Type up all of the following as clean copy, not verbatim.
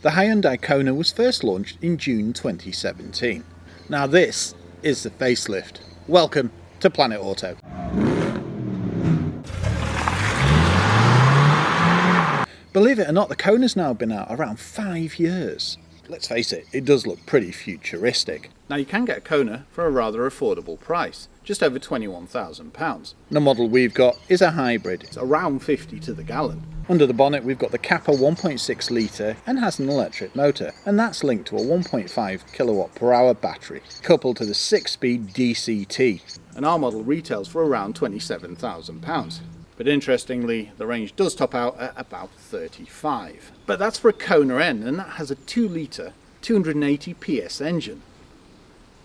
The Hyundai Kona was first launched in June 2017. Now this is the facelift. Welcome to Planet Auto. Believe it or not, the Kona's now been out around 5 years. Let's face it, it does look pretty futuristic. Now you can get a Kona for a rather affordable price, just over £21,000. The model we've got is a hybrid. It's around 50 to the gallon. Under the bonnet we've got the Kappa 1.6 litre and has an electric motor, and that's linked to a 1.5 kilowatt per hour battery, coupled to the 6-speed DCi. And our model retails for around £27,000. But interestingly, the range does top out at about 35. But that's for a Kona N, and that has a 2 litre, 280 PS engine.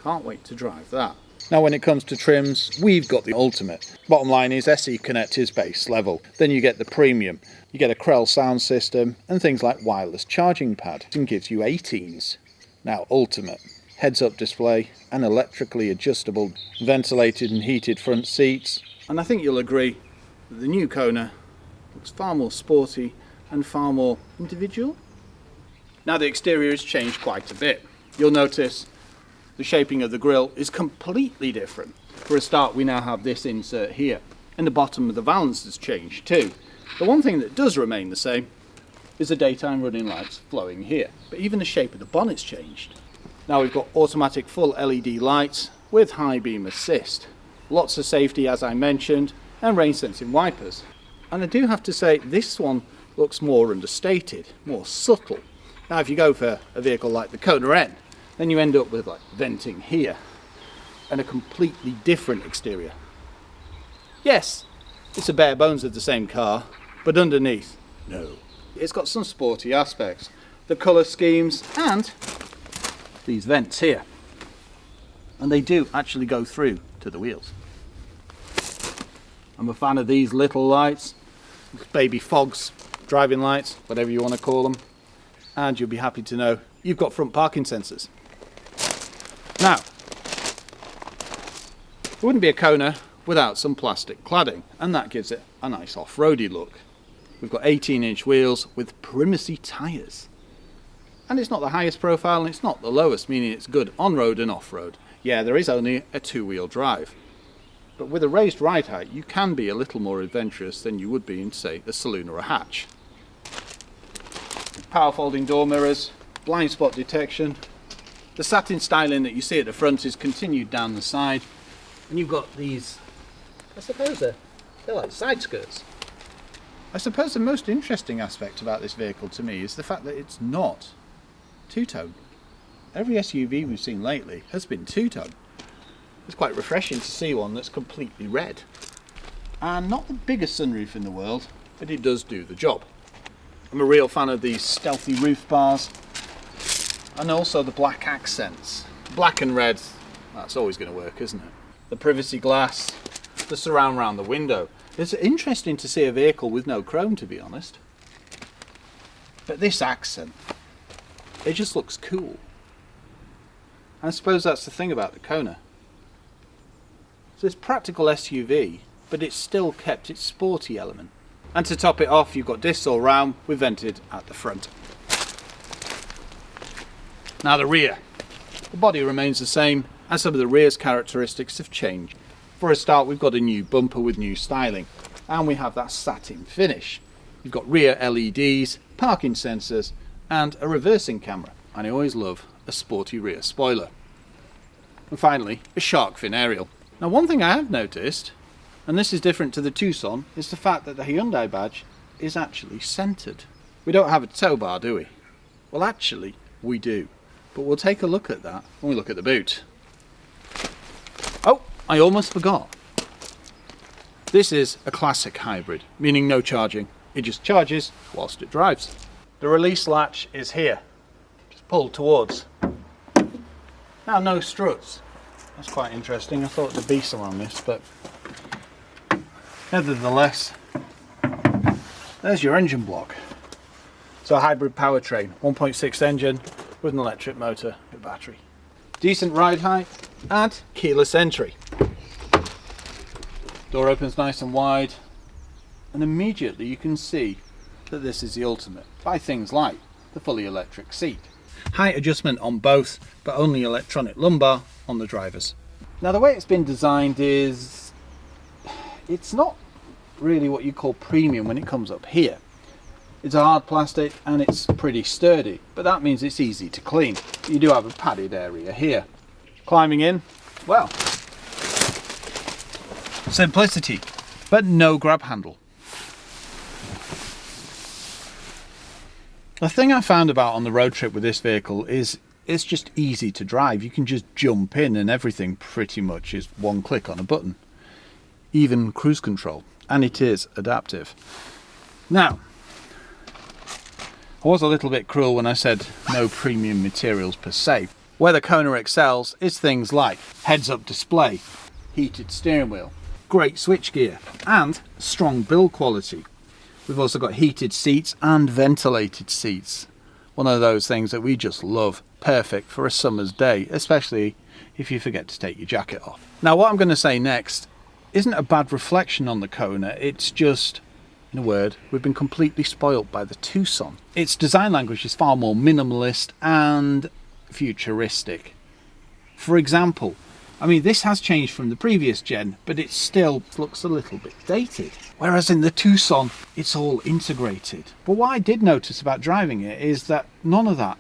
Can't wait to drive that. Now when it comes to trims, we've got the ultimate. Bottom line is SE Connect is base level. Then you get the premium. You get a Krell sound system and things like wireless charging pad, and gives you 18s. Now ultimate. Heads-up display and electrically adjustable, ventilated and heated front seats. And I think you'll agree that the new Kona looks far more sporty and far more individual. Now the exterior has changed quite a bit. You'll notice the shaping of the grille is completely different. For a start, we now have this insert here, and the bottom of the valance has changed too. The one thing that does remain the same is the daytime running lights flowing here, but even the shape of the bonnet's changed. Now we've got automatic full LED lights with high beam assist, lots of safety as I mentioned, and rain sensing wipers. And I do have to say this one looks more understated, more subtle. Now if you go for a vehicle like the Kona N, then you end up with like venting here and a completely different exterior. Yes, it's a bare bones of the same car, but underneath, no. It's got some sporty aspects, the colour schemes and these vents here. And they do actually go through to the wheels. I'm a fan of these little lights, baby fogs, driving lights, whatever you want to call them. And you'll be happy to know you've got front parking sensors. Now, it wouldn't be a Kona without some plastic cladding, and that gives it a nice off-roady look. We've got 18-inch wheels with primacy tyres. And it's not the highest profile and it's not the lowest, meaning it's good on-road and off-road. Yeah, there is only a 2-wheel drive. But with a raised ride height, you can be a little more adventurous than you would be in, say, a saloon or a hatch. Power folding door mirrors, blind spot detection. The satin styling that you see at the front is continued down the side. And you've got these, I suppose they're like side skirts. I suppose the most interesting aspect about this vehicle to me is the fact that it's not two-tone. Every SUV we've seen lately has been two-tone. It's quite refreshing to see one that's completely red. And not the biggest sunroof in the world, but it does do the job. I'm a real fan of these stealthy roof bars and also the black accents. Black and red, that's always going to work, isn't it? The privacy glass, the surround around the window. It's interesting to see a vehicle with no chrome, to be honest. But this accent, it just looks cool. And I suppose that's the thing about the Kona. So it's practical SUV, but it's still kept its sporty element. And to top it off, you've got discs all round with vented at the front. Now the rear. The body remains the same, and some of the rear's characteristics have changed. For a start, we've got a new bumper with new styling, and we have that satin finish. You've got rear LEDs, parking sensors, and a reversing camera. And I always love a sporty rear spoiler. And finally, a shark fin aerial. Now one thing I have noticed, and this is different to the Tucson, is the fact that the Hyundai badge is actually centered. We don't have a tow bar, do we? Well actually, we do. But we'll take a look at that when we look at the boot. Oh, I almost forgot. This is a classic hybrid, meaning no charging. It just charges whilst it drives. The release latch is here, just pulled towards. Now no struts. That's quite interesting. I thought there'd be some on this, but nevertheless, there's your engine block. So a hybrid powertrain, 1.6 engine with an electric motor and battery. Decent ride height and keyless entry. Door opens nice and wide, and immediately you can see that this is the ultimate by things like the fully electric seat. Height adjustment on both, but only electronic lumbar on the drivers. Now the way it's been designed is, it's not really what you call premium when it comes up here. It's a hard plastic and it's pretty sturdy, but that means it's easy to clean. You do have a padded area here. Climbing in, well, simplicity, but no grab handle. The thing I found about on the road trip with this vehicle is it's just easy to drive. You can just jump in and everything pretty much is one click on a button. Even cruise control, and it is adaptive. Now, I was a little bit cruel when I said no premium materials per se. Where the Kona excels is things like heads-up display, heated steering wheel, great switchgear, and strong build quality. We've also got heated seats and ventilated seats. One of those things that we just love. Perfect for a summer's day, especially if you forget to take your jacket off. Now what I'm going to say next isn't a bad reflection on the Kona, it's just, in a word, we've been completely spoilt by the Tucson. Its design language is far more minimalist and futuristic. For example, I mean, this has changed from the previous gen, but it still looks a little bit dated. Whereas in the Tucson, it's all integrated. But what I did notice about driving it is that none of that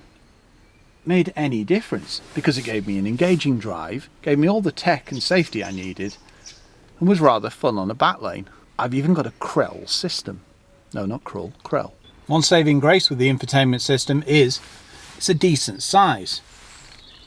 made any difference, because it gave me an engaging drive, gave me all the tech and safety I needed, and was rather fun on a back lane. I've even got a Krell system. No, not Krull, Krell. One saving grace with the infotainment system is it's a decent size.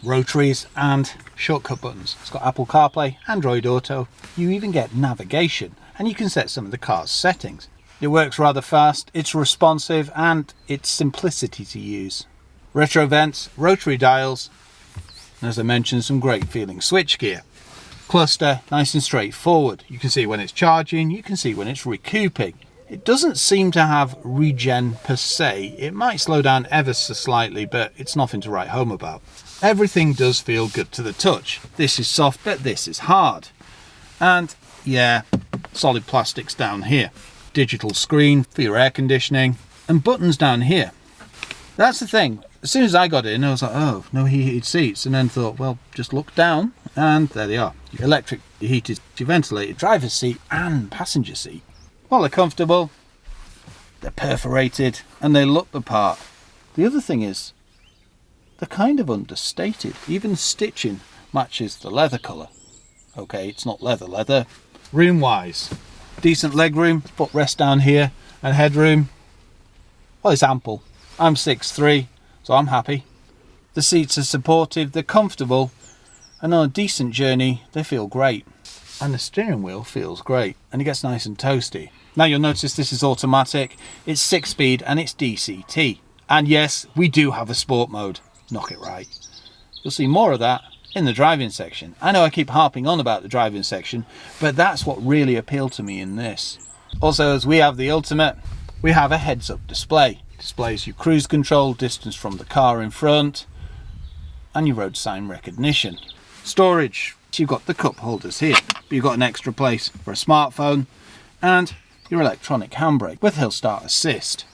Rotaries and shortcut buttons. It's got Apple CarPlay, Android Auto. You even get navigation, and you can set some of the car's settings. It works rather fast, it's responsive, and it's simplicity to use. Retro vents, rotary dials, and as I mentioned, some great feeling switchgear. Cluster, nice and straightforward. You can see when it's charging, you can see when it's recouping. It doesn't seem to have regen per se. It might slow down ever so slightly, but it's nothing to write home about. Everything does feel good to the touch. This is soft, but this is hard. And yeah, solid plastics down here. Digital screen for your air conditioning, and buttons down here. That's the thing. As soon as I got in, I was like, oh, no heated seats. And then thought, well, just look down, and there they are. Your electric, your heated, your ventilated driver's seat and passenger seat. Well, they're comfortable, they're perforated, and they look the part. The other thing is, they're kind of understated. Even the stitching matches the leather colour. Okay, it's not leather. Room-wise, decent leg room, footrest down here, and headroom. Well, it's ample. I'm 6'3", so I'm happy. The seats are supportive, they're comfortable, and on a decent journey, they feel great. And the steering wheel feels great, and it gets nice and toasty. Now you'll notice this is automatic, it's 6-speed, and it's DCT. And yes, we do have a sport mode. Knock it right. You'll see more of that in the driving section. I know I keep harping on about the driving section, but that's what really appealed to me in this. Also, as we have the Ultimate, we have a heads-up display. Displays your cruise control, distance from the car in front, and your road sign recognition. Storage. So you've got the cup holders here, but you've got an extra place for a smartphone and your electronic handbrake with hill start assist.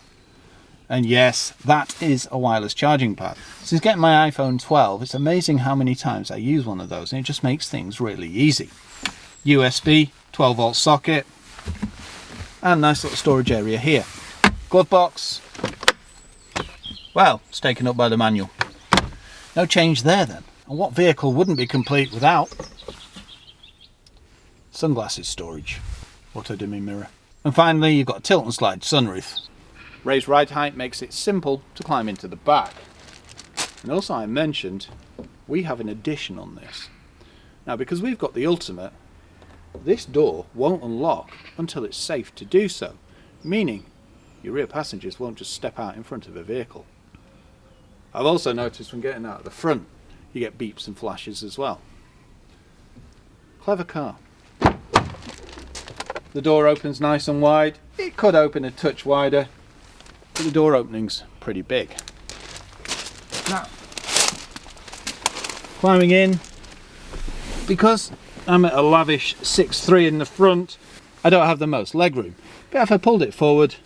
And yes, that is a wireless charging pad. Since getting my iPhone 12, it's amazing how many times I use one of those, and it just makes things really easy. USB, 12 volt socket, and nice little storage area here. Glove box, well, it's taken up by the manual. No change there then. And what vehicle wouldn't be complete without sunglasses storage? Auto dimming mirror. And finally, you've got a tilt and slide sunroof. Raised ride height makes it simple to climb into the back. And also I mentioned, we have an addition on this. Now because we've got the Ultimate, this door won't unlock until it's safe to do so. Meaning, your rear passengers won't just step out in front of a vehicle. I've also noticed when getting out of the front, you get beeps and flashes as well. Clever car. The door opens nice and wide. It could open a touch wider, but the door opening's pretty big. Now, climbing in, because I'm at a lavish 6'3" in the front, I don't have the most legroom. But if I pulled it forward,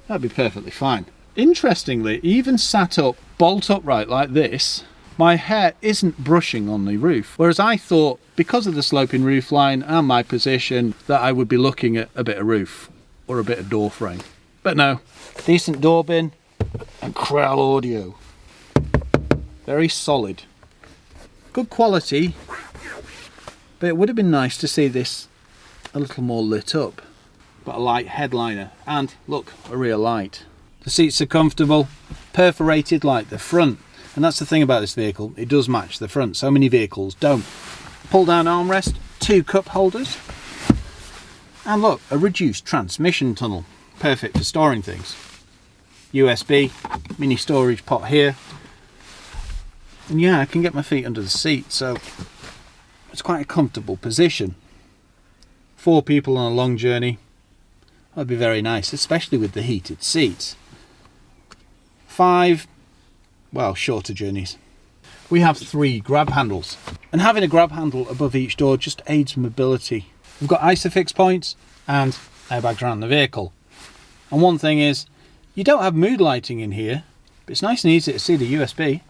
that'd be perfectly fine. Interestingly, even sat up, bolt upright like this, my hair isn't brushing on the roof. Whereas I thought, because of the sloping roof line and my position, that I would be looking at a bit of roof or a bit of door frame. But no, decent door bin and Krell audio. Very solid. Good quality, but it would have been nice to see this a little more lit up. But a light headliner, and look, a rear light. The seats are comfortable, perforated like the front. And that's the thing about this vehicle, it does match the front. So many vehicles don't. Pull down armrest, 2 cup holders. And look, a reduced transmission tunnel. Perfect for storing things. USB, mini storage pot here. And yeah, I can get my feet under the seat, so it's quite a comfortable position. 4 people on a long journey, that'd be very nice, especially with the heated seats. 5, well, shorter journeys. We have 3 grab handles, and having a grab handle above each door just aids mobility. We've got ISOFIX points and airbags around the vehicle. And one thing is, you don't have mood lighting in here, but it's nice and easy to see the USB.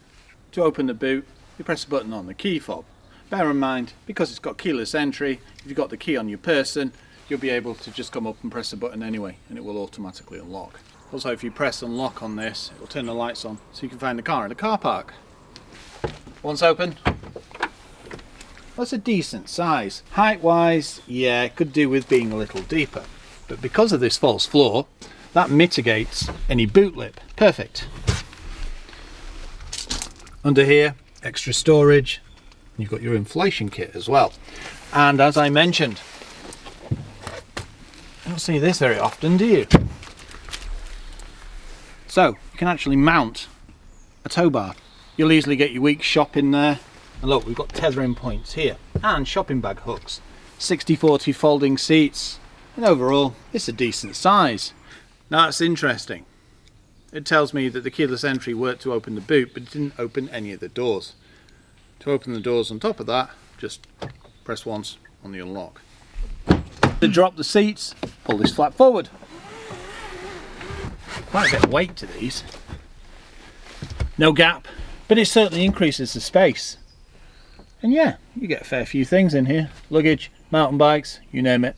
To open the boot, you press a button on the key fob. Bear in mind, because it's got keyless entry, if you've got the key on your person, you'll be able to just come up and press a button anyway, and it will automatically unlock. Also, if you press unlock on this, it will turn the lights on so you can find the car in the car park. Once open, that's a decent size. Height wise, yeah, it could do with being a little deeper, but because of this false floor, that mitigates any boot lip. Perfect. Under here, extra storage. You've got your inflation kit as well. And as I mentioned, you don't see this very often, do you? So you can actually mount a tow bar. You'll easily get your week's shop in there. And look, we've got tethering points here and shopping bag hooks. 60/40 folding seats, and overall it's a decent size. Now that's interesting. It tells me that the keyless entry worked to open the boot, but it didn't open any of the doors. To open the doors on top of that, just press once on the unlock. To drop the seats, pull this flap forward. Quite a bit of weight to these. No gap, but it certainly increases the space. And yeah, you get a fair few things in here. Luggage, mountain bikes, you name it.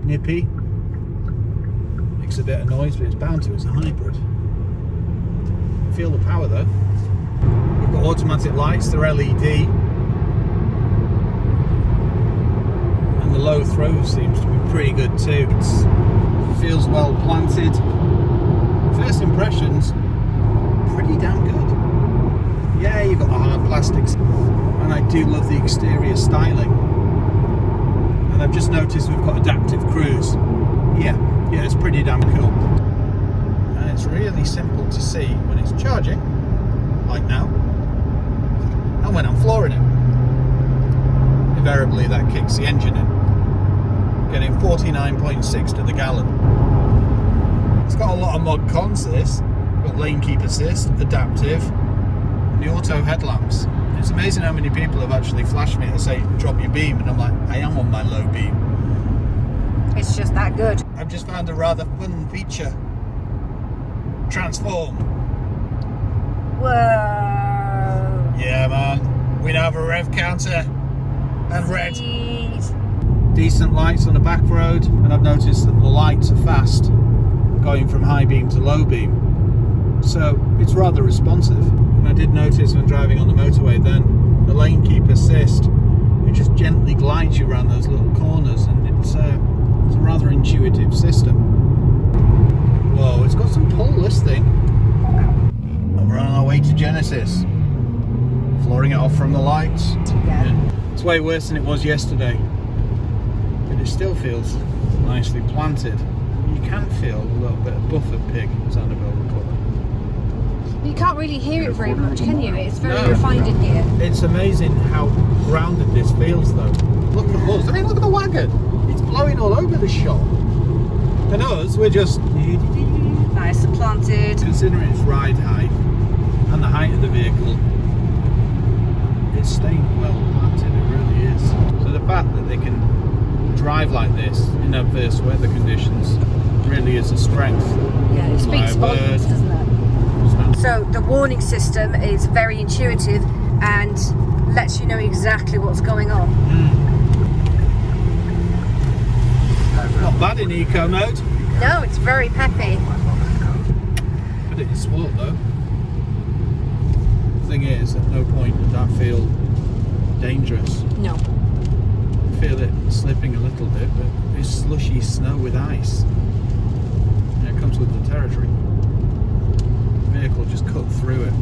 Nippy. Makes a bit of noise, but it's bound to. It's a hybrid. Feel the power though. We've got automatic lights, they're LED. And the low throw seems to be pretty good too. It feels well planted. First impressions, pretty damn good. Yeah, you've got the hard plastics. And I do love the exterior styling. And I've just noticed we've got adaptive cruise. Yeah, it's pretty damn cool. And it's really simple to see when it's charging, like now, and when I'm flooring it. Invariably that kicks the engine in, getting 49.6 to the gallon. It's got a lot of mod cons this. Got lane keep assist, adaptive, and the auto headlamps. It's amazing how many people have actually flashed me to say drop your beam, and I'm like, I am on my low beam. It's just that good. I've just found a rather fun feature. Transform. Whoa. Yeah man, we now have a rev counter and red. Sweet. Decent lights on the back road, and I've noticed that the lights are fast, going from high beam to low beam. So it's rather responsive. And I did notice when driving on the motorway then, the lane keep assist, it just gently glides you around those little corners, and it's a rather intuitive system. Whoa, it's got some pull, this thing. And we're on our way to Genesis. Flooring it off from the lights. Yeah. It's way worse than it was yesterday. But it still feels nicely planted. You can feel a little bit of buffer pig, as Annabelle would call it. You can't really hear it very much, can you? It's very refined in here. It's amazing how grounded this feels though. Look at us, I mean look at the wagon. It's blowing all over the shop. And us, we're just Nice and planted. considering its ride height and the height of the vehicle, it's staying well planted, it really is. So the fact that they can drive like this in adverse weather conditions really is a strength. Yeah, it speaks My word. volumes, doesn't it? So the warning system is very intuitive and lets you know exactly what's going on. Not bad in eco mode. No, it's very peppy. Put it in sport though. The thing is, at no point did that feel dangerous. No. I feel it slipping a little bit, but it's slushy snow with ice. And it comes with the territory. The vehicle just cut through it.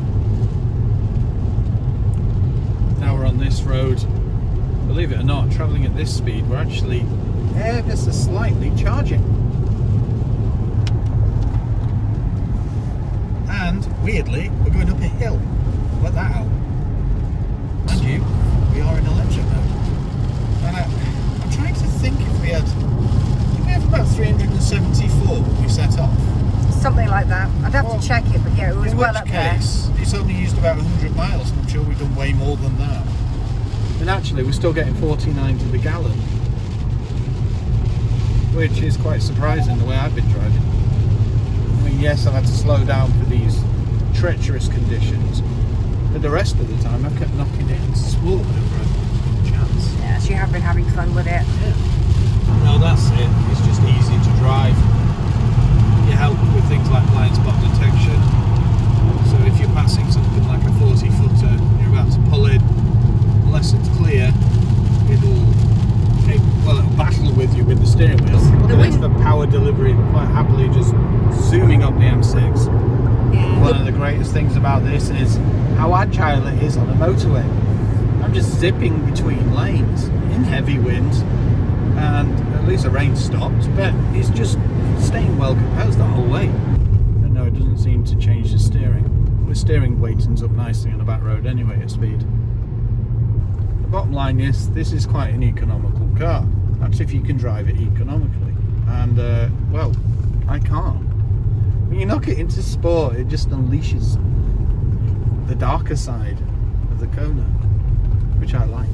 Now we're on this road. Believe it or not, travelling at this speed, we're actually ever so slightly charging. And weirdly, we're going up a hill. Let that out. Mind you, we are in electric mode. And I'm trying to think if we had. Did we have about 374 when we set off? Something like that. I'd have to check it, but yeah, it was well up there. In which case, it's only used about 100 miles, and I'm sure we've done way more than that. And actually, we're still getting 49 to the gallon, which is quite surprising the way I've been driving. I mean, yes, I've had to slow down for these treacherous conditions, but the rest of the time I've kept knocking it into sport whenever I've got a chance. Yes, you have been having fun with it. Yeah. No, that's it. It's just easy to drive. You help with things like blind spot detection. So if you're passing something like a 40-footer, you're about to pull in, unless it's clear, it'll battle with you with the steering wheel. Look at this for power delivery, quite happily just zooming up the M6. Yeah. One of the greatest things about this is how agile it is on a motorway. I'm just zipping between lanes in heavy winds, and at least the rain stopped, but it's just staying well composed the whole way. But no, it doesn't seem to change the steering. The steering weightens up nicely on a back road anyway at speed. The bottom line is, this is quite an economical car. That's if you can drive it economically. And, well, I can't. When you knock it into sport, it just unleashes the darker side of the Kona, which I like.